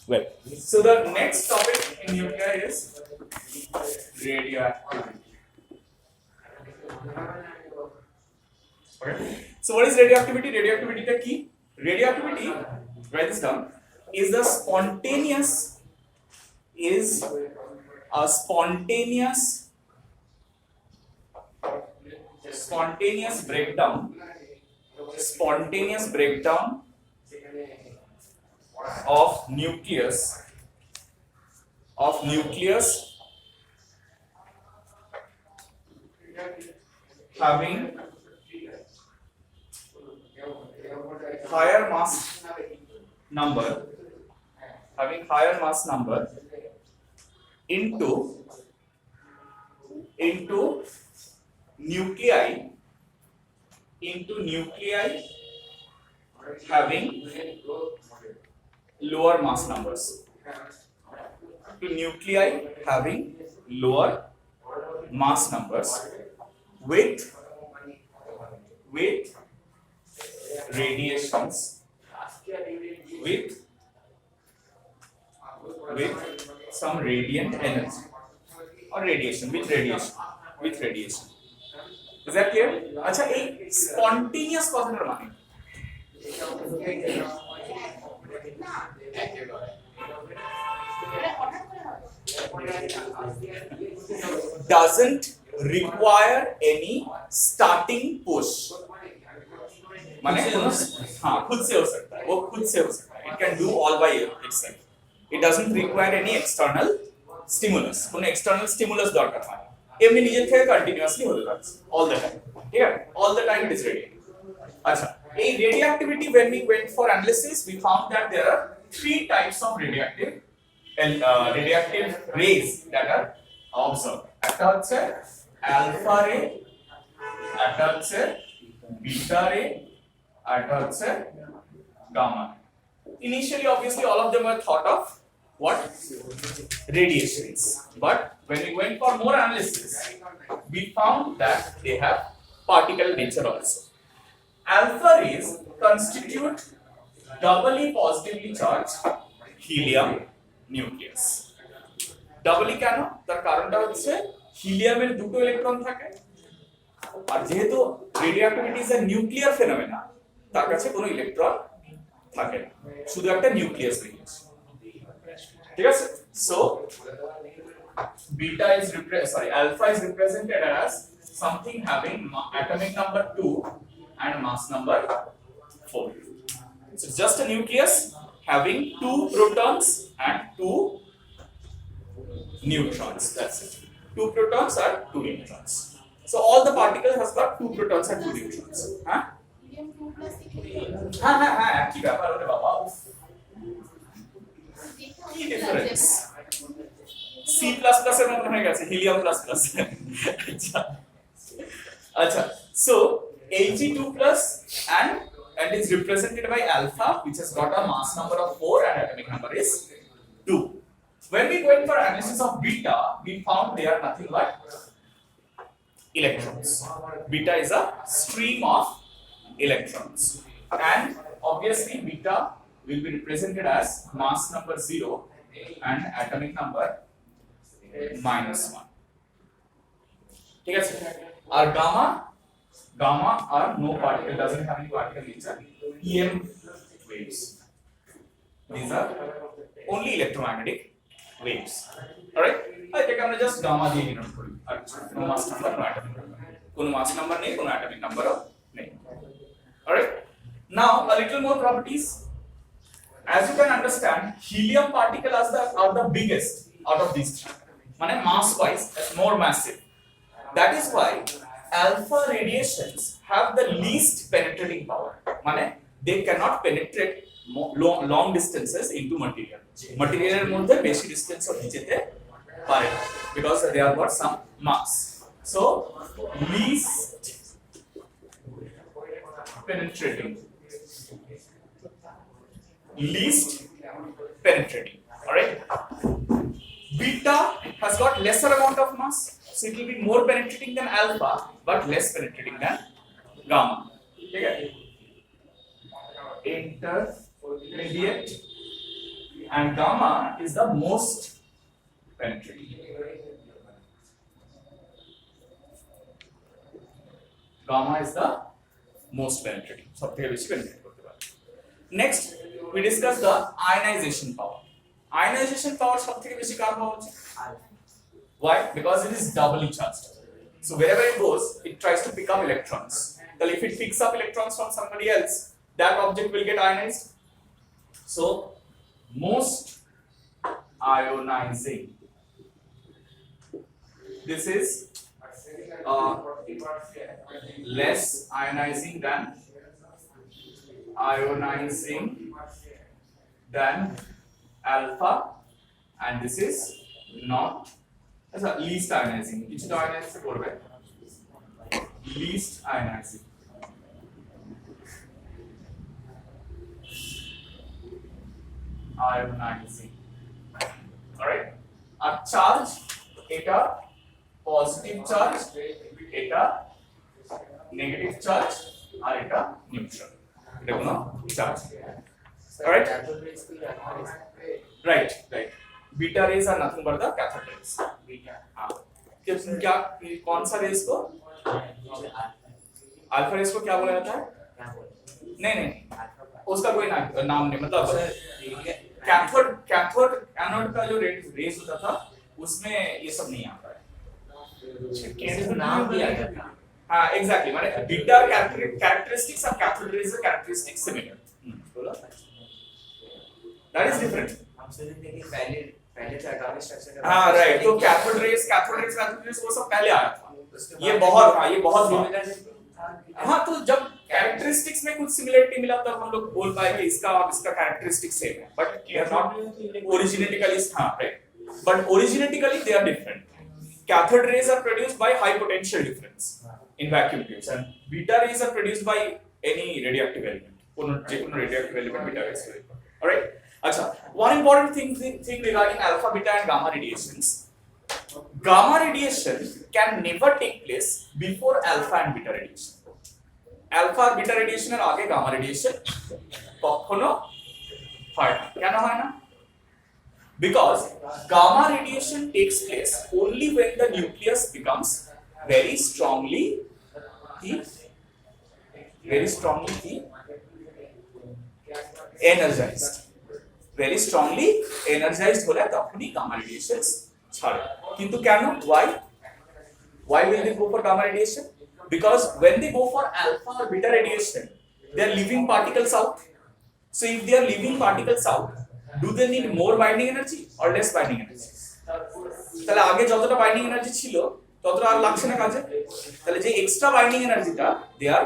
Well, so the next topic in nuclei is radioactivity. Okay. So what is radioactivity? Radioactivity the key. Radioactivity, write this down, is the spontaneous breakdown of nucleus having higher mass number into nuclei having lower mass numbers, to nuclei having lower mass numbers with radiations, with some radiant energy or radiation, with radiation. Is that clear? अच्छा, एक spontaneous কথাটার মানে doesn't require any starting push. माने हाँ खुद से हो सकता है, वो खुद से हो सकता है. It can do all by itself. It doesn't require any external stimulus. কোনো external stimulus দরকার হয়. এমনি নিজের থেকে continuously হতে থাকছে all the time. ঠিক আছে? All the time it is radiating. আচ্ছা, এই radioactivity, when we went for analysis, we found that there are three types of radioactive rays that are observed. একটা হচ্ছে alpha ray, একটা হচ্ছে beta ray, একটা হচ্ছে gamma. Initially, obviously, all of them were thought of what? Radiations. But when we went for more analysis, we found that they have particle nature also. Alpha rays constitute doubly positively charged helium nucleus. Doubly কেন? তার কারণটা হচ্ছে হিলিয়ামের দুটো electron থাকে, আর যেহেতু রেডিওঅ্যাক্টিভিটি is a nuclear phenomena, তার কাছে কোনো ইলেকট্রন থাকে না, শুধু একটা নিউক্লিয়াস রয়েছে. ঠিক আছে? So alpha is represented as something having atomic number 2 and mass number 4. So it's just a nucleus having 2 protons and 2 neutrons. That's it. 2 protons or 2 neutrons. So all the particles has got 2 protons and 2 neutrons. Huh? হ্যাঁ কি ব্যাপার ওরে বাবা, কি difference? C++ এর মতো হয়ে গেছে, হিলিয়াম প্লাস প্লাস. আচ্ছা, so Ag2 plus and is represented by alpha, which has got a mass number of 4 and atomic number is 2. When we went for analysis of beta, we found they are nothing but electrons. Beta is a stream of electrons, and obviously beta will be represented as mass number 0 and atomic number -1. ঠিক আছে? আর gamma are no particle, doesn't have any particle nature, EM waves. These are only electromagnetic waves. Alright, এটাকে আমরা just gamma দিয়ে denote করি, আর কোনো মাস number, no atomic number, কোনো মাস number নেই, কোনো অ্যাটমিক নাম্বারও নেই. Alright, now a little more properties. As you can understand, helium particles are the biggest out of these three, মানে mass wise more massive. That is why alpha radiations have the least penetrating power, মানে they cannot penetrate long distances into material. Material মধ্যে বেশি distance যেতে পারে না, because they have got some mass. So least penetrating, alright. Beta has got lesser amount of mass, so it will be more penetrating than alpha but less penetrating than gamma. Okay, intermediate and gamma is the most penetrating. Gamma is the most penetrating. सबसे बेशी penetrate करते हैं. Next, we discuss the ionization power. Ionization power सबसे बेशी कहाँ होती है? Why? Because it is doubly charged. So wherever it goes, it tries to pick up electrons. Then if it picks up electrons from somebody else, that object will get ionized. So most ionizing. This is less ionizing than alpha, and this is not least ionizing. Which ionizing se korbe? Least ionizing. Ionizing. Alright? A charge, eta positive charge, eta negative charge, or eta neutral. Eta kono charge. Alright? Right. Beta rays are nothing but the cathode rays. क्या कौन सा race को? Alpha race को क्या बोला जाता है? नहीं, उसका कोई नाम नहीं, मतलब कैथोड एनोड का जो रेस होता था उसमें ये सब नहीं आता है. नाम दिया जाता है. हाँ, एग्जैक्टली. माने beta characteristics of cathode rays are characteristics similar. बोलो. That is different. हमसे देखिए पहले से एटॉमिक स्ट्रक्चर. हाँ, राइट. तो कैथोड रेज वो सब पहले आया था. ये बहुत हाँ, तो जब कैरेक्टरिस्टिक्स में कुछ सिमिलरिटी मिला तब हम लोग बोल पाए कि इसका और इसका कैरेक्टरिस्टिक सेम है, but they are not originatically. हाँ, right. But originatically they are different. Cathode rays are produced by high potential difference in vacuum tubes, and beta rays are produced by any radioactive element. कोनो radioactive element beta rays. Alright. अच्छा, one important thing regarding alpha, beta, and gamma radiations. Gamma radiation can never take place before alpha and beta radiation. Alpha और beta radiation এর আগে gamma radiation কখনো হয় না. কেন হয় না? Because gamma radiation takes place only when the nucleus becomes very strongly energized. Very strongly energized হলে তখনই gamma radiations ছাড়ে. কিন্তু কেন? Why will they go for gamma radiation? Because when they go for alpha or beta radiation, they are leaving particles out. So if they are leaving particles out, do they need more binding energy or less binding energy? তাহলে আগে যতটা binding energy ছিল ততটা আর লাগছে না কাজে. তাহলে যে এক্সট্রা বাইন্ডিং এনার্জিটা they are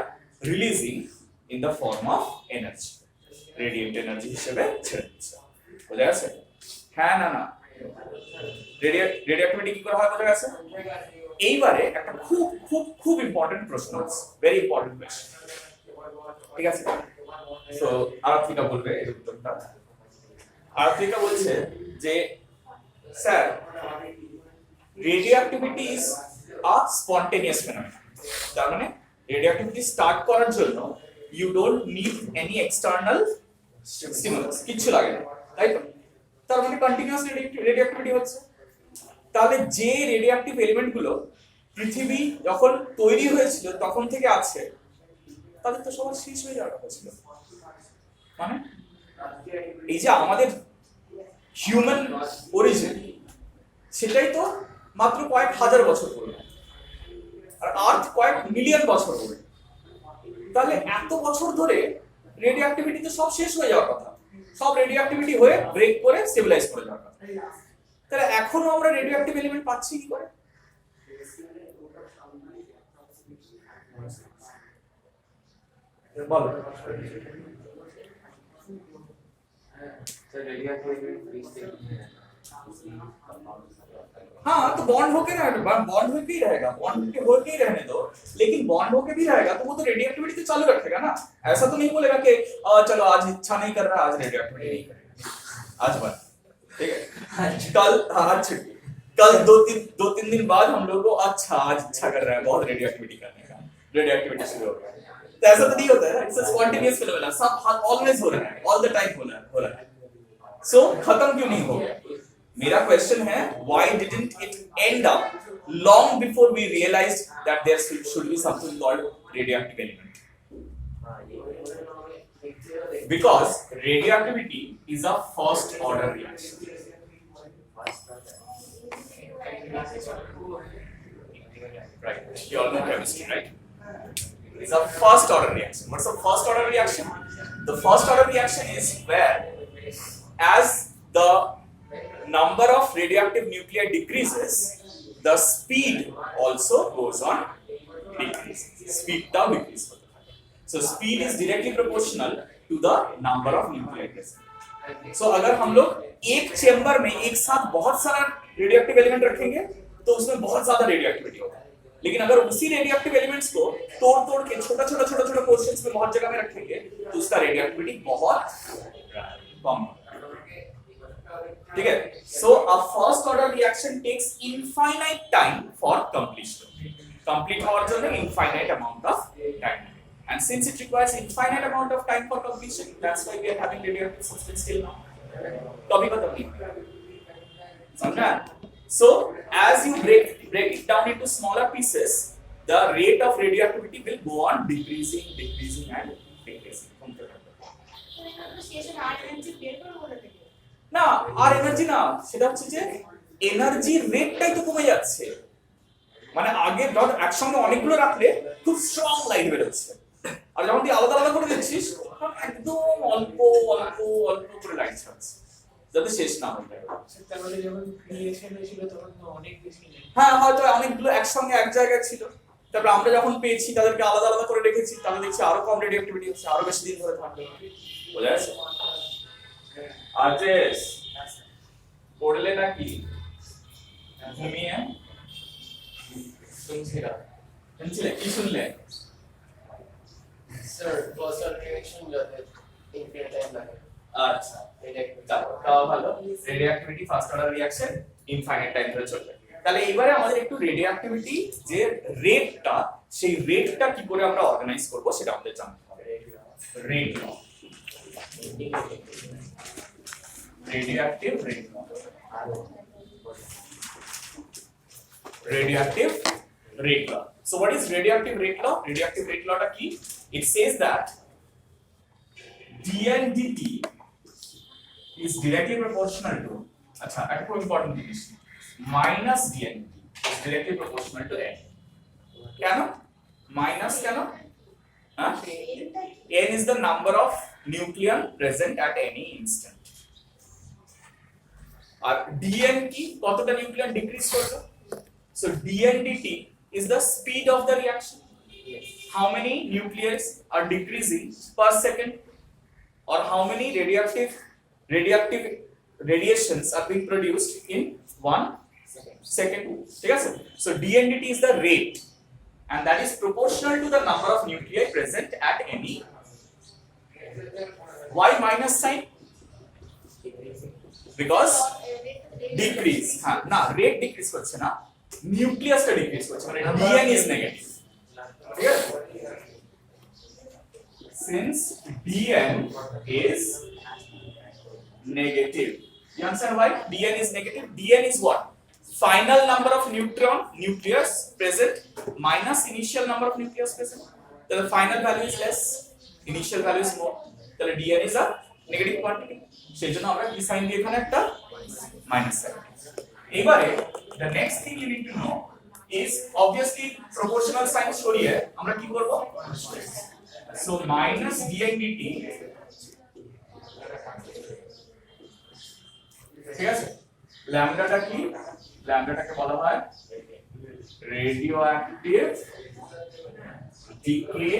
releasing in the form of energy, radiant energy হিসেবে ছেড়ে দিচ্ছে. বোঝা গেছে? হ্যাঁ না রেডিওঅ্যাক্টিভিটি কি করা হয় বোঝা গেছে? এইবারে একটা খুব খুব খুব ইম্পর্টেন্ট প্রশ্ন আছে, ভেরি ইম্পর্টেন্ট কোশ্চেন. ঠিক আছে? তো আরাত্রিকা বলবে এর উত্তরটা. আরাত্রিকা বলছে যে sir radioactivity is a spontaneous phenomenon. তার মানে রেডিওঅ্যাক্টিভিটি স্টার্ট করার জন্য you don't need any external stimulus, কিছু লাগে না, তাই তো? তার মানে কন্টিনিউয়াস রেডিওঅ্যাক্টিভিটি হচ্ছে. তাহলে যে রেডিওঅ্যাক্টিভ এলিমেন্ট গুলো পৃথিবী যখন তৈরি হয়েছিল তখন থেকে আছে, তাদের তো সবার শেষ হয়ে যাওয়ার কথা ছিল. মানে এই যে আমাদের হিউম্যান অরিজিন, সেটাই তো মাত্র কয়েক হাজার বছর পরে, আর আর্থ কয়েক মিলিয়ন বছর পরে. তাহলে এত বছর ধরে রেডিও অ্যাক্টিভিটি তো সব শেষ হয়ে যাওয়ার কথা, সব রেডিও অ্যাক্টিভিটি হয়ে ব্রেক করে স্টেবিলাইজ করে যাওয়ার কথা. তাহলে এখনো আমরা রেডিও অ্যাক্টিভ এলিমেন্ট পাচ্ছি কি করে? বলো. हाँ, तो बॉन्ड होके ही रहेगा, बॉन्ड होके ही रहने दो, लेकिन बॉन्ड होके भी रहेगा तो वो तो रेडियो एक्टिविटी तो चालू रखेगा ना. ऐसा तो नहीं बोलेगा कि चलो आज इच्छा नहीं कर रहा, आज रेडियो एक्टिविटी नहीं करेंगे, आज बंद. ठीक है, आज छुट्टी, कल दो तीन दिन बाद हम लोग को अच्छा आज इच्छा कर रहा है बहुत रेडियो एक्टिविटी करने का, रेडियो एक्टिविटी शुरू हो गया. तो ऐसा तो नहीं होता है. इट्स अ स्पॉन्टेनियस फिनोमेना, सब ऑलवेज हो रहा है, ऑल द टाइम हो रहा है. सो खत्म क्यों नहीं हो गया? मेरा क्वेश्चन है why didn't it end up long before we realized that there should be something called radioactive element? Because radioactivity is a first order reaction. Right, you all know chemistry, right? It's a first order reaction. What's a first order reaction? The first order reaction is where as the number of radioactive nuclei decreases, the speed also goes on decreasing. Speed tau decrease. So speed is directly proportional to the number of nuclei present. So अगर हम लोग एक chamber में एक साथ बहुत सारा radioactive element रखेंगे तो उसमें बहुत ज्यादा रेडियोएक्टिविटी होगा, लेकिन अगर उसी रेडियोएक्टिव एलिमेंट्स को तोड़ के छोटा पोर्शंस में बहुत जगह में रखेंगे तो उसका रेडियोएक्टिविटी बहुत कम। ठीक है, so a first order reaction takes infinite time for completion. Complete और जो है infinite amount of time, and since it requires infinite amount of time for completion, that's why we are having radioactive substance till now. तो अभी खत्म नहीं समझा? So as you break it down into smaller pieces, the rate of radioactivity will go on decreasing and decreasing. না আর energy না, সেটা হচ্ছে যে এনার্জি রেটটাই তো কমে যাচ্ছে। মানে আগে যখন একসঙ্গে অনেকগুলো রাখলে খুব স্ট্রং লাইট বের হচ্ছে, আর যখন তুই আলাদা আলাদা করে দিচ্ছিস একদম অল্প করে লাইট ছাড়ছে যাতে শেষ না হয়ে যায়। তাহলে যখন ক্রিয়েশন হয়েছিল তখন তো অনেক বেশি, হ্যাঁ হয়তো অনেকগুলো একসঙ্গে এক জায়গায় ছিল, তারপর আমরা যখন পেয়েছি তাদেরকে আলাদা আলাদা করে রেখেছি, তাহলে দেখছি আরো কম রেডিওঅ্যাক্টিভিটি হচ্ছে, আরো বেশি দিন ধরে থাকবে। বোঝা যাচ্ছে? আজেস পড়লে নাকি ঘুমিয়ে শুনছিলে? কি শুনলে? স্যার ফার্স্ট রিঅ্যাকশন যাতে ইনফিনিট টাইম লাগে। আচ্ছা তাও ভালো, radioactivity first order reaction infinite time ধরে চলবে। তাহলে এবারে আমাদের একটু রেডিওঅ্যাক্টিভিটি যে রেটটা, সেই রেটটা কি করে আমরা অর্গানাইজ করব সেটা আমাদের জানতে হবে। Rate law, radioactive rate law. Radioactive rate law. So what is radioactive rate law? Radioactive rate law ta ki? It says that dn dt is directly proportional to, acha একটা খুব ইম্পর্টেন্ট জিনিস, minus dn dt is directly proportional to n. কেন minus? কেন? n is the number of nucleon present at any instant. আর dn কি? কতটা nucleon decrease করবে? So dn dt is the speed of the reaction. How many nuclei are decreasing per second, or how many radioactive radiations are being produced in 1 second. ঠিক আছে? So dn dt is the rate, and that is proportional to the number of nuclei present at any. Why minus sign? Because decrease, হ্যাঁ না rate decrease করছে না, নিউক্লিয়াসটা decrease করছে, মানে dn is negative. ঠিক আছে? Since dn is negative, you understand why dn is negative? dn is what? Final number of nucleus present minus initial number of nucleus present. So the final value is less, initial value is more. তাহলে dn is a negative quantity. সেজন্য আমরা কি sign দিয়ে এখানে একটা minus sine. এবারে the next thing you need to know is obviously proportional sign সরিয়ে আমরা কি করব? So minus dn dt, ঠিক আছে? ল্যামডাটা কি? ল্যামডাটাকে বলা হয় radioactive decay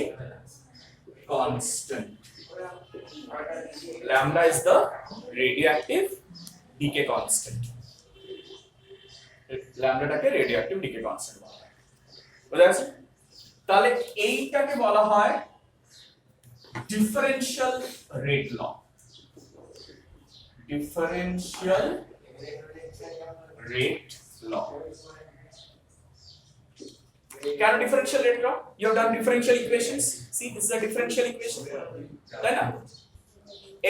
constant. Lambda is the radioactive decay constant. ল্যামডাটাকে radioactive decay constant বলা হয়। বুঝা গেছে? তাহলে এইটাকে বলা হয় differential rate law. Differential rate law. Can differential rate law? You have done differential equations. See, this is a differential equation. Right?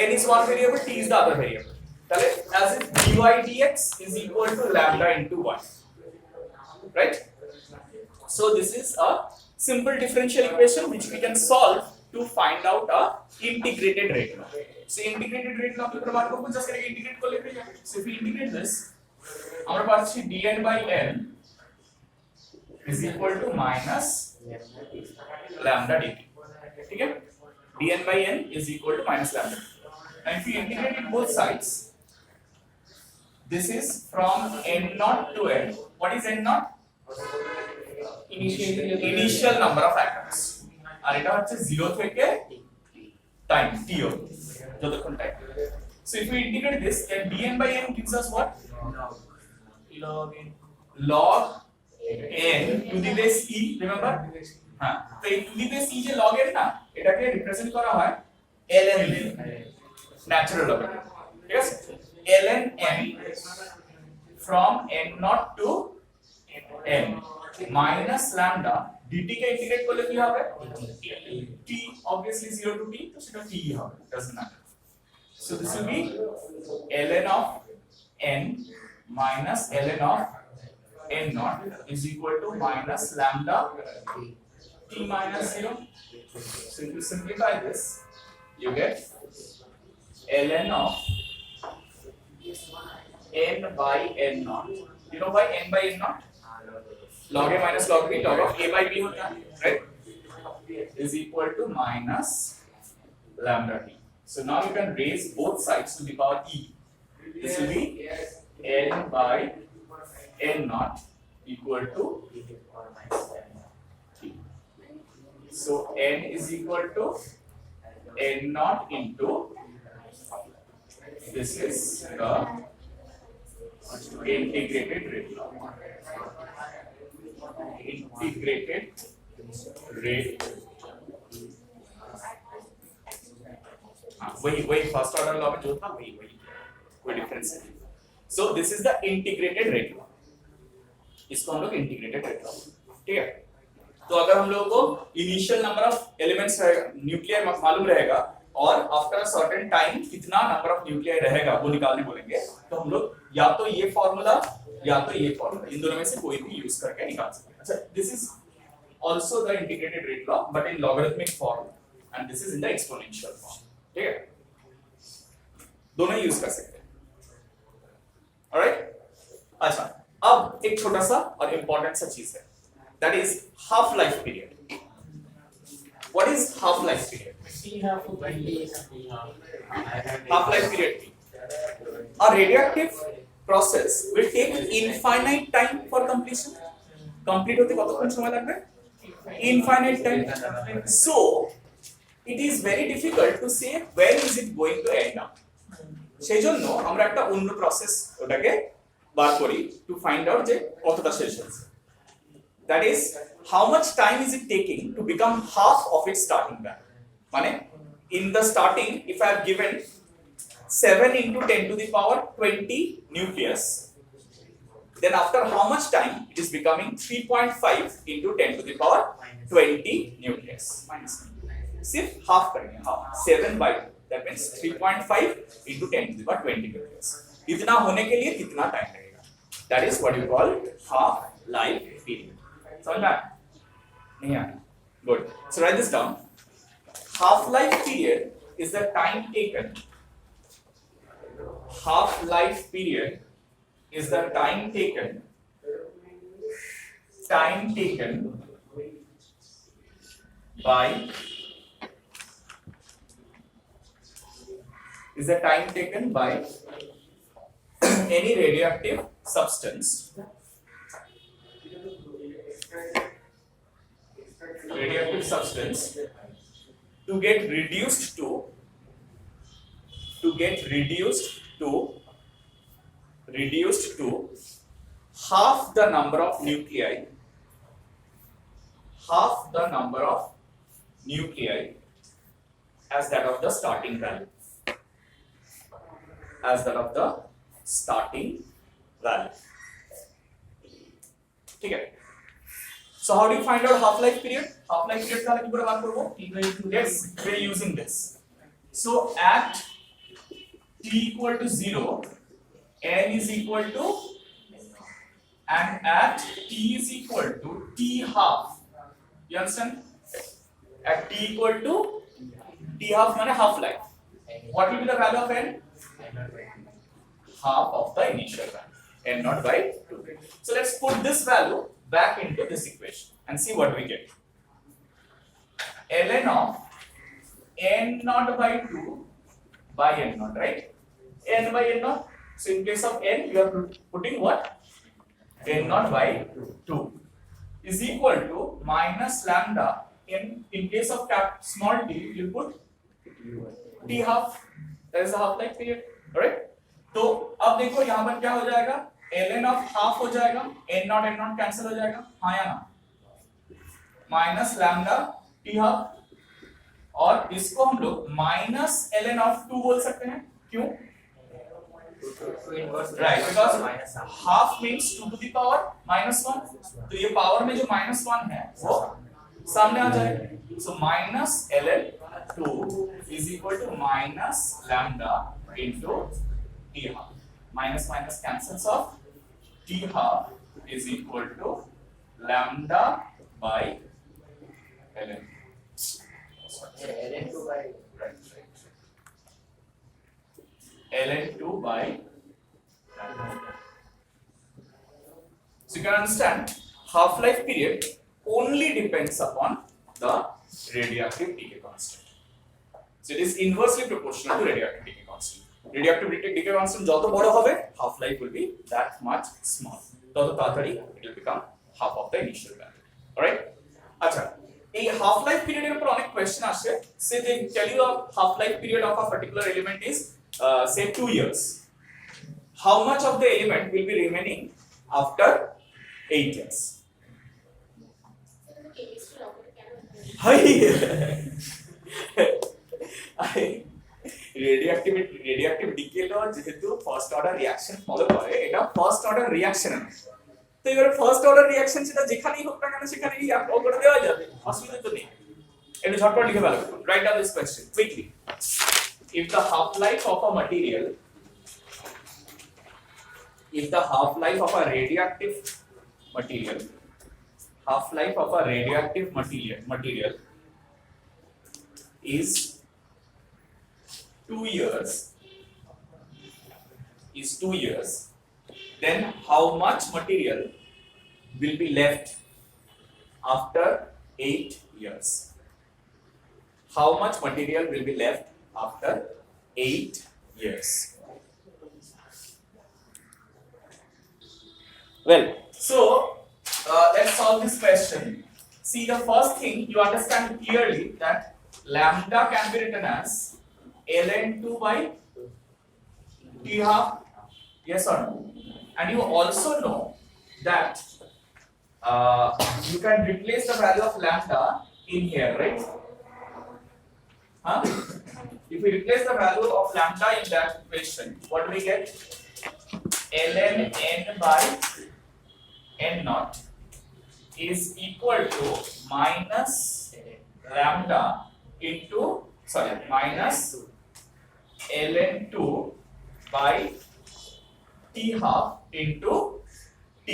N is one variable, t is the other variable. তাহলে as if dy dx is equal to lambda into 1, right? So this is a simple differential equation which we can solve to find out a integrated rate law. So integrated rate law আমরা বার করব, just এটাকে integrate করলে হয়ে যাবে। So if we integrate this, আমরা পাচ্ছি dn by n is equal to minus lambda dt, ठीक है? dn by n is equal to minus lambda, and if we integrate it both sides, this is from n naught to n. What is n naught? Initial number of atoms, আর এটা হচ্ছে 0 থেকে time t অবধি, যতক্ষণ time. So if we integrate this, then dn by n gives us what? log n to the base e, remember? হ্যাঁ, তো এই to the base e যে log n না, এটাকে রিপ্রেজেন্ট করা হয় ln ন্যাচারাল লগারিদম, ঠিক আছে? ln n from n naught to n minus lambda dt K integrate করলে কি হবে? t, obviously 0 to t, তো সেটা t হবে, doesn't matter. So this will be ln of n minus ln of n naught is equal to minus lambda t minus 0. So if you simplify this, you get ln of n by n naught. You know why n by n naught? Log a minus log b, log of a by b होता है, right? Is equal to minus lambda t. So now you can raise both sides to the power e. This will be n by n naught equal to t. So n is equal to n naught into, this is the integrated rate law. Integrated rate, वही first order law में जो था वही difference है। So this is the integrated rate law, इसको हम लोग integrated rate law, ठीक है? तो अगर हम लोगों को initial number of elements nuclear मालूम रहेगा और आफ्टर अ सर्टेन टाइम कितना नंबर ऑफ न्यूक्लियर रहेगा वो निकालने बोलेंगे, तो हम लोग या तो ये फॉर्मूला या तो ये फॉर्मूला, इन दोनों में से कोई भी यूज करके निकाल सकते हैं। अच्छा, this is also the integrated rate law but in logarithmic form, and this is in the exponential form, ठीक है? दोनों यूज कर सकते हैं, ऑलराइट? अच्छा, अब एक छोटा सा और इंपॉर्टेंट सा चीज है, that is half life period. What is half life period? half life period, a radioactive process will take infinite time for completion. Complete होते কতক্ষণ সময় লাগবে? Infinite time. So it is very difficult to say when is it going to end up. সেজন্য আমরা একটা অন্য process ওটাকে বার করি to find out যে কতটা শেষ হয়েছে। That is, how much time is it taking to become half of its starting value? মানে in the starting, if I have given 7 into 10 to the power 20 nucleus, then after how much time it is becoming 3.5 into 10 to the power 20 nucleus. Minus सिर्फ half करेंगे, half 7 by 2, that means 3.5 into 10 to the power 20 nucleus. इतना होने के लिए कितना time लगेगा? That is what you call half life period. समझ में आया? नहीं आया? Good. So write this down. Half-life period is the time taken. Half-life period is the time taken. Time taken by is the time taken by any radioactive substance. Radioactive substance to get reduced to half the number of nuclei as that of the starting value, ठीक है? So how do you find out half life period? Half life period তাহলে কি করে বার করব? Yes, we are using this. So at t equal to 0, n is equal to, and at t is equal to t half. You understand? At t equal to t half means half life. What will be the value of n? Half of the initial value, n naught by 2. So let's put this value back into this equation and see what we get. ln of n naught by 2 by n naught, right? N by n naught. So in case of n, you are putting what? N naught by 2 is equal to minus lambda. In case of small t, you put t half. That is the half life period, alright? तो अब देखो यहाँ पर क्या हो जाएगा? ln of half हो जाएगा, n naught कैंसिल हो जाएगा, हाँ या ना? माइनस लैम्डा t half, और इसको हम लोग माइनस ln of 2 बोल सकते हैं, क्यों? Right, because half means 2 to the power minus 1. तो ये पावर में जो minus 1 है वो सामने आ जाएगा. So minus ln 2 is equal to minus lambda into t half. Minus minus cancels off. T half is equal to lambda by ln. ln2 by ln2 by. So you can understand half-life period only depends upon the radioactive decay constant. So it is inversely proportional to radioactive decay constant. Radioactive decay constant যত বড় হবে, half-life will be that much small. তত তাড়াতাড়ি it will become half of the initial value. Alright? আচ্ছা, এই half-life period এর উপর অনেক কোয়েশ্চেন আসে. Say they tell you a half-life period of a particular element is say 2 years. How much of the element will be remaining after 8 years? Radioactive decay law যেহেতু first order reaction follow করে, এটা first order reaction. তো এবারে first order reaction সেটা যেখানেই হোক না কেন সেখানেই করে দেওয়া যাবে, অসুবিধা তো নেই। একটু ঝটপট লিখে ফেলো, write down this question quickly. If the half-life of a material, if the half-life of a radioactive material, half-life of a radioactive material is 2 years, then how much material will be left after 8 years? How much material will be left after 8 years? Well, so let's solve this question. See, the first thing you understand clearly that lambda can be written as ln2 by t half. Yes or no? And you also know that you can replace the value of lambda in here, right? Huh? If we replace the value of lambda in that equation, what do we get? ln n by n naught is equal to minus lambda into minus ln2 by t half into t.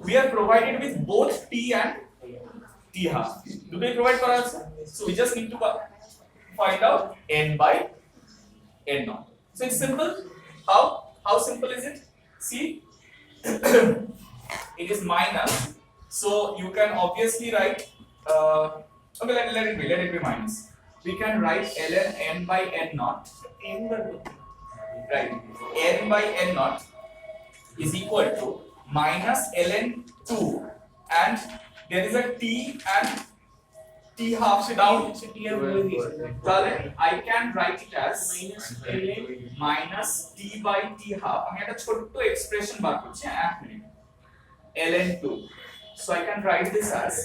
We are provided with both t and t half. Do they provide for us? So we just need to find out n by n naught. So it's simple. How simple is it? See, it is minus. So you can obviously write. Okay, let it be minus. We can write ln n by n naught. Right. N by n naught is equal to minus ln 2, and there is a t and t half down. I can write it as minus t by t half. আমি একটা ছোট্ট expression বার করছি, এক minute. ln 2. So I can write this as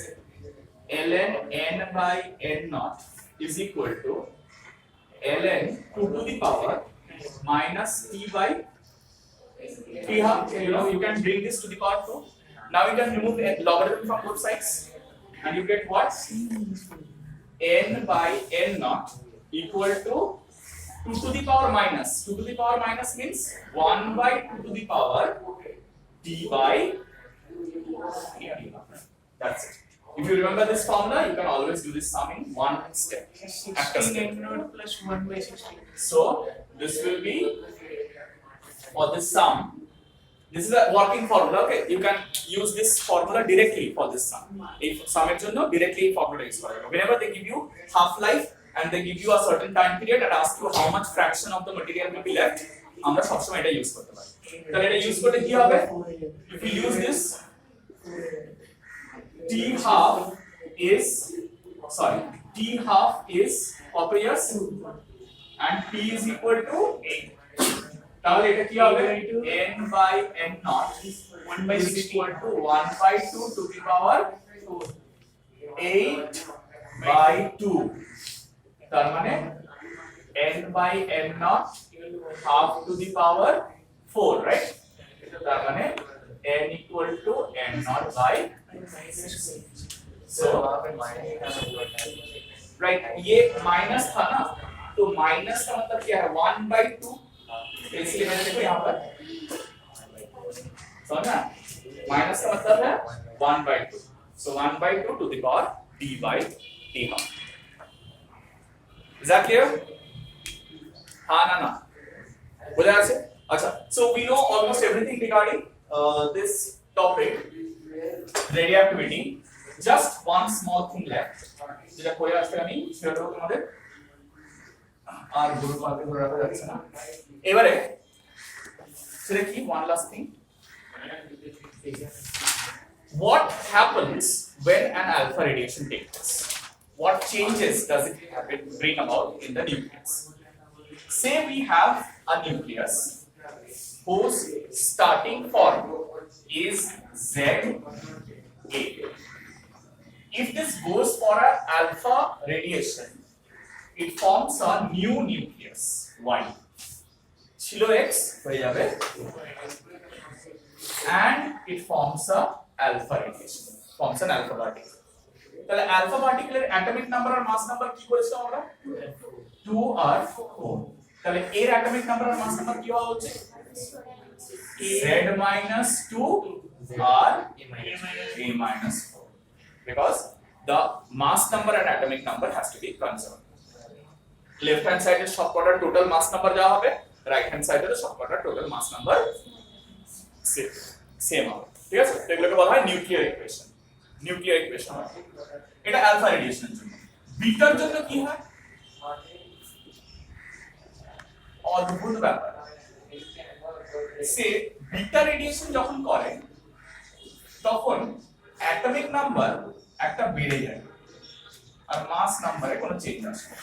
ln n by n naught is equal to ln 2 to the power minus t by t half. You can bring this to the power 2. Now you can remove the logarithm from both sides, and you get what? N by n naught equal to 2 to the power minus. 2 to the power minus means 1 by 2 to the power d by dt. That's it. If you remember this formula, you can always do this sum in one step. After 16 step. n naught plus 1 by 16. So this will be for this sum. This is a working formula. Okay, you can use this formula directly for this sum. If sum এর জন্য directly formula use করা যাবে. Whenever they give you half life and they give you a certain time period and ask you how much fraction of the material will be left, আমরা সবসময় এটা use করতে পারি। তাহলে এটা ইউজ করলে কি হবে? If you use this, t half is কত years and t is equal to 8. তাহলে এটা কি হবে? n by n naught 1 by 6 equal to 1 by 2 to the power 8 by 2. তার মানে n by n naught half to the power 4, right? তার মানে n equal to n naught by 6. So right, ये minus था ना, तो माइनस का मतलब क्या है? 1 by 2. इसलिए मैंने देखो यहाँ पर समझा, माइनस का मतलब है 1 by 2. So 1 by 2 to the power d by t half. Is that clear? हाँ ना ना बोला ऐसे? अच्छा, so we know almost everything regarding this topic, radioactivity. Just one small thing left. যেটা করে আজকে আমি শেয়ার করব তোমাদের, আর গুরু পাতে ধরে রাখা যাচ্ছে না। এবারে সেটা কি, one last thing. What happens when an alpha radiation takes place? What changes does it bring about in the nucleus? Say we have a nucleus whose starting form is Za. If this goes for an alpha radiation, it forms a new nucleus Y. Chilo X হয়ে যাবে, and it forms a alpha radiation, forms an alpha particle. তাহলে alpha particle এর atomic number আর mass number কি করেছিলাম আমরা? 2 আর 4. তাহলে এর atomic number আর mass number কি হওয়া উচিত? Z minus 2 or A minus 4, because the mass number and atomic number has to be conserved. Left hand side এর সবকটার total mass number যা হবে, right hand side এর সবকটার total mass number same হবে, ঠিক আছে? তো এগুলোকে বলা হয় নিউক্লিয়ার ইকুয়েশন। নিউক্লিয়ার ইকুয়েশন এটা আলফা রেডিয়েশনের জন্য। বিটার জন্য কি হয়? অদ্ভুত ব্যাপার। সে বিটা রেডিয়েশন যখন করে তখন অ্যাটমিক নাম্বার একটা বেড়ে যায় আর মাস নাম্বারে কোনো চেঞ্জ আসে না।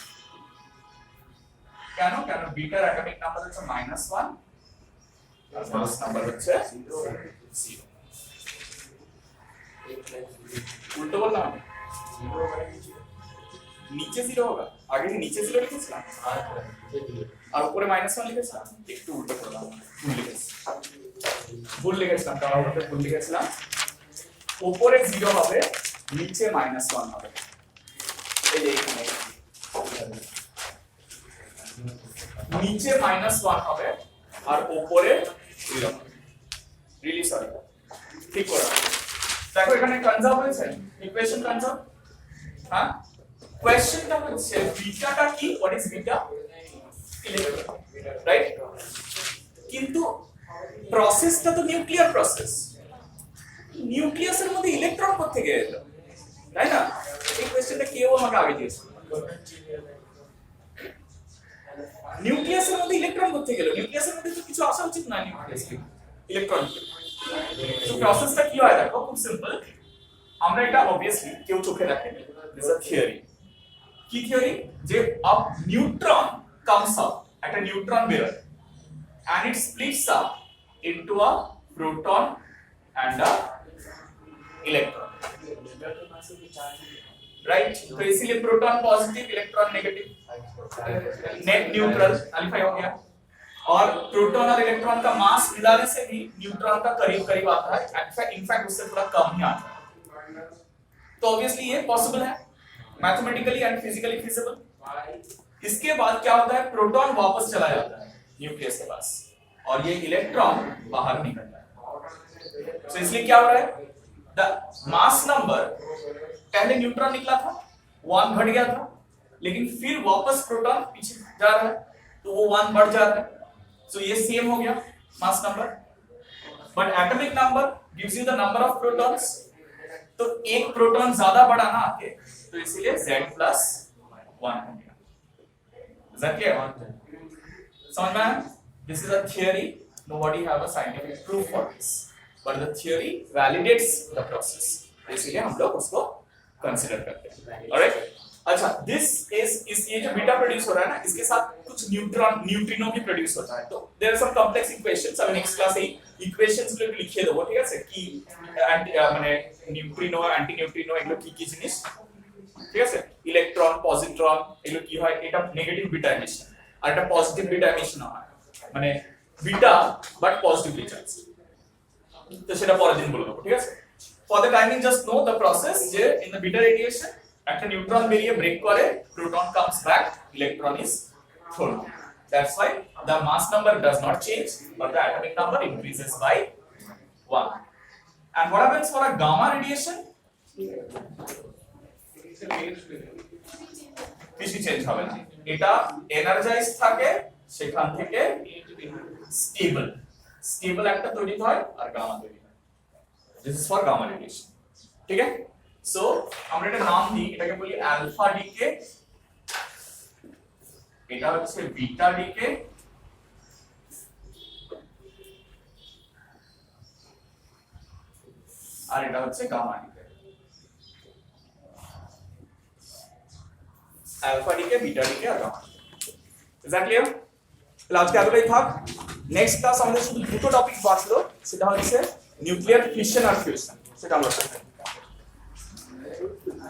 কেন? কেন বিটার অ্যাটমিক নাম্বার হচ্ছে -1 আর মাস নাম্বার হচ্ছে 0। উল্টো বললাম আমি? নিচে 0 होगा, আগে কি নিচে 0 লিখেছিলাম আর উপরে -1 লিখেছিলাম? একটু উল্টো করলাম, ভুল লিখেছিলাম, কারণ ওটা ভুল লিখেছিলাম। উপরে 0 হবে, নিচে -1 হবে। এই যে এখানে নিচে -1 হবে আর উপরে 0 হবে। রিলি সরি, ঠিক করে দেখো এখানে কনজার্ভ হয়েছে, ইকুয়েশন কনজার্ভ। হ্যাঁ, কোশ্চেনটা হচ্ছে বিটাটা কি? What is beta? Electron, right? কিন্তু প্রসেসটা তো নিউক্লিয়ার প্রসেস। নিউক্লিয়াসের মধ্যে ইলেকট্রন কোথা থেকে এলো, তাই না? এই কোশ্চেনটা কেউ আমাকে আগে দিয়েছিল। নিউক্লিয়াসের মধ্যে ইলেকট্রন কোথা থেকে এলো? নিউক্লিয়াসের মধ্যে তো কিছু আসা উচিত না নিউক্লিয়াসে ইলেকট্রন। তো প্রসেসটা কি হয় দেখো, খুব সিম্পল। আমরা এটা অবভিয়াসলি কেউ চোখে দেখেনি, দিস ইজ আ থিওরি। কি থিওরি? যে আ নিউট্রন কামস আপ, একটা নিউট্রন বের হয় and it splits up into a proton and a electron, right? तो इसीलिए proton positive, electron negative, net neutral alpha हो गया। और प्रोटॉन और इलेक्ट्रॉन का मास मिलाने से भी न्यूट्रॉन का करीब करीब आता है, इनफैक्ट उससे थोड़ा कम ही आता है। तो ऑब्वियसली ये पॉसिबल है, मैथमेटिकली एंड फिजिकली फिजिबल। इसके बाद क्या होता है, प्रोटॉन वापस चला जाता है न्यूक्लियस के पास और ये इलेक्ट्रॉन बाहर निकलता है। तो इसलिए क्या हो रहा है, द मास नंबर, पहले न्यूट्रॉन निकला था 1 घट गया था, लेकिन फिर वापस प्रोटॉन पीछे जा रहा है तो वो 1 बढ़ जा रहा है। सो ये सेम हो गया mass number, but atomic number gives you the number of protons. तो एक प्रोटॉन ज्यादा बढ़ा ना आगे, तो इसीलिए Z+1 हो गया। Is that clear? समझ में आया? This is a theory. Nobody have a scientific proof for this, but the theory validates the process. इसीलिए हम लोग उसको consider करते हैं। Alright? अच्छा, इस ये जो बीटा प्रोड्यूस हो रहा है ना, इसके साथ कुछ न्यूट्रिनो भी प्रोड्यूस होता है। तो there are some complex equations. अभी नेक्स्ट क्लास में इक्वेशंस लोग लिखे देबो, ठीक আছে? কি মানে নিউট্রিনো অ্যান্টি নিউট্রিনো এগুলো কি জিনিস, ঠিক আছে? ইলেকট্রন পজিট্রন এগুলো কি হয়, এটা নেগেটিভ বিটা এমিশন আর এটা পজিটিভ বিটা এমিশন হয়, মানে বিটা বাট পজিটিভলি চার্জ। তো সেটা পরের দিন বলে দেবো, ঠিক আছে? For the timing just know the process যে ইন দ্য বিটা রেডিয়েশন একটা নিউট্রন বেরিয়ে ব্রেক করে, proton comes back, electron is thrown. That's why the mass number does not change, but the atomic number increases by 1. And what happens for a gamma radiation? কিছু change হবে না, এটা energize থাকে, সেখান থেকে stable একটা তৈরি হয় আর গামা তৈরি হয়। This is for gamma radiation, ঠিক আছে? সো আমরা এটা নাম দিই, এটাকে বলি আলফা ডিকে, এটা হচ্ছে বিটা ডিকে, আর এটা হচ্ছে gamma decay. Alpha decay, beta decay और गामा। Is that clear? তাহলে আজকে এতটাই থাক। নেক্সট ক্লাস আমাদের শুধু দুটো টপিক বাঁচলো, সেটা হচ্ছে নিউক্লিয়ার ফিশন আর ফিউশন, সেটা আমরা